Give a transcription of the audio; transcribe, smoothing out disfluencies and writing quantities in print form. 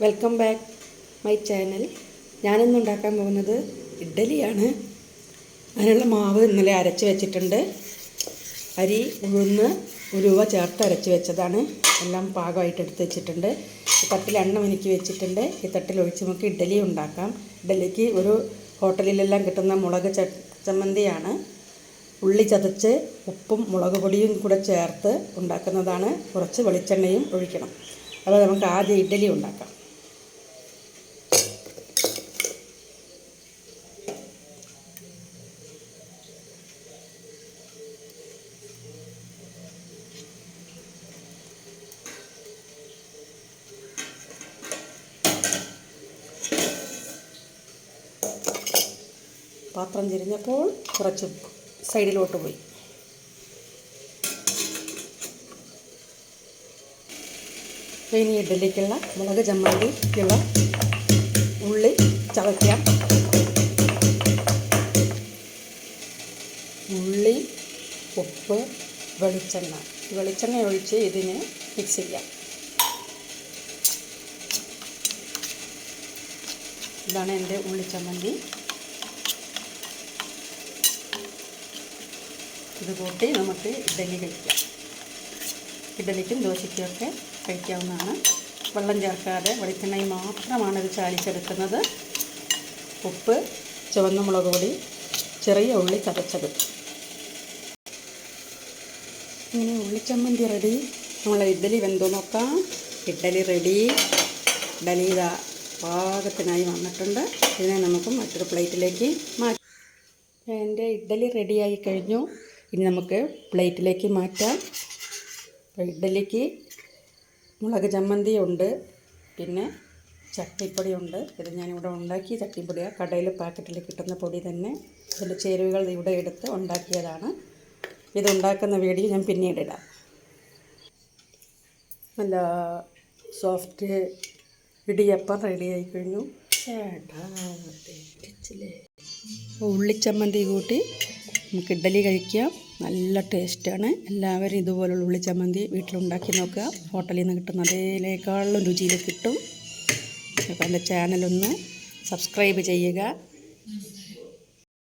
Welcome back my channel. ഞാനിന്ന് ഉണ്ടാക്കാൻ പോകുന്നത് ഇഡ്ഡലിയാണ്. അതിനുള്ള മാവ് ഇന്നലെ അരച്ച് വെച്ചിട്ടുണ്ട്. അരി ഉഴുന്ന് ഉലുവ ചേർത്ത് അരച്ച് വെച്ചതാണ്. എല്ലാം പാകമായിട്ട് എടുത്ത് വെച്ചിട്ടുണ്ട്. ഈ തട്ടിൽ എണ്ണ എനിക്ക് വെച്ചിട്ടുണ്ട്. ഈ തട്ടിൽ ഒഴിച്ച് നമുക്ക് ഇഡ്ഡലി ഉണ്ടാക്കാം. ഇഡ്ഡലിക്ക് ഒരു ഹോട്ടലിലെല്ലാം കിട്ടുന്ന മുളക് ചമ്മന്തിയാണ്. ഉള്ളി ചതച്ച് ഉപ്പും മുളക് പൊടിയും കൂടെ ചേർത്ത് ഉണ്ടാക്കുന്നതാണ്. കുറച്ച് വെളിച്ചെണ്ണയും ഒഴിക്കണം. അപ്പോൾ നമുക്ക് ആദ്യം ഇഡ്ഡലി ഉണ്ടാക്കാം. പാത്രം തിരിഞ്ഞപ്പോൾ കുറച്ച് സൈഡിലോട്ട് പോയി. ഇനി ഇഡ്ഡലിക്കുള്ള മുളക് ചമ്മന്തിക്കുള്ള ഉള്ളി ചതയ്ക്കാം. ഉള്ളി, ഉപ്പ്, വെളിച്ചെണ്ണ ഒഴിച്ച് ഇതിനെ മിക്സ് ചെയ്യാം. ഇതാണ് എൻ്റെ ഉള്ളി ചമ്മന്തി. ഇത് കൂട്ടി നമുക്ക് ഇഡ്ഡലി കഴിക്കാം. ഇഡ്ഡലിക്കും ദോശയ്ക്കും ഒക്കെ കഴിക്കാവുന്നതാണ്. വെള്ളം ചേർക്കാതെ വെളിച്ചെണ്ണയിൽ മാത്രമാണ് ഇത് ചാലിച്ചെടുക്കുന്നത്. ഉപ്പ്, ചുവന്ന മുളക് പൊടി, ചെറിയ ഉള്ളി ചതച്ചത്. ഇങ്ങനെ ഉള്ളിച്ചമ്മന്തി റെഡി. നമ്മളെ ഇഡ്ഡലി വെന്തോ നോക്കാം. ഇഡ്ഡലി റെഡി. ഇഡ്ഡലി ഇതാ പാകത്തിനായി വന്നിട്ടുണ്ട്. ഇതിനെ നമുക്ക് മറ്റൊരു പ്ലേറ്റിലേക്ക് മാറ്റാം. എൻ്റെ ഇഡ്ഡലി റെഡിയായി കഴിഞ്ഞു. ഇനി നമുക്ക് പ്ലേറ്റിലേക്ക് മാറ്റാം. ഇഡ്ഡലിക്ക് മുളക് ചമ്മന്തി ഉണ്ട്, പിന്നെ ചട്നിപ്പൊടിയുണ്ട്. ഇത് ഞാനിവിടെ ഉണ്ടാക്കിയ ചട്നിപ്പൊടിയാണ്. കടയിൽ പാക്കറ്റിൽ കിട്ടുന്ന പൊടി തന്നെ. അതിൻ്റെ ചേരുവകൾ ഇവിടെ എടുത്ത് ഉണ്ടാക്കിയതാണ്. ഇതുണ്ടാക്കുന്ന വീഡിയോ ഞാൻ പിന്നീട് ഇടാം. നല്ല സോഫ്റ്റ് ഇടിയപ്പം റെഡിയായി കഴിഞ്ഞു. ഉള്ളിച്ചമ്മന്തി കൂട്ടി നമുക്ക് ഇഡ്ഡലി കഴിക്കാം. നല്ല ടേസ്റ്റാണ്. എല്ലാവരും ഇതുപോലുള്ള ഉള്ളിച്ചമ്മന്തി വീട്ടിലുണ്ടാക്കി നോക്കുക. ഹോട്ടലിൽ നിന്ന് കിട്ടുന്ന അതേക്കാളും രുചിയിൽ കിട്ടും. അപ്പോൾ എൻ്റെ ചാനലൊന്ന് സബ്സ്ക്രൈബ് ചെയ്യുക.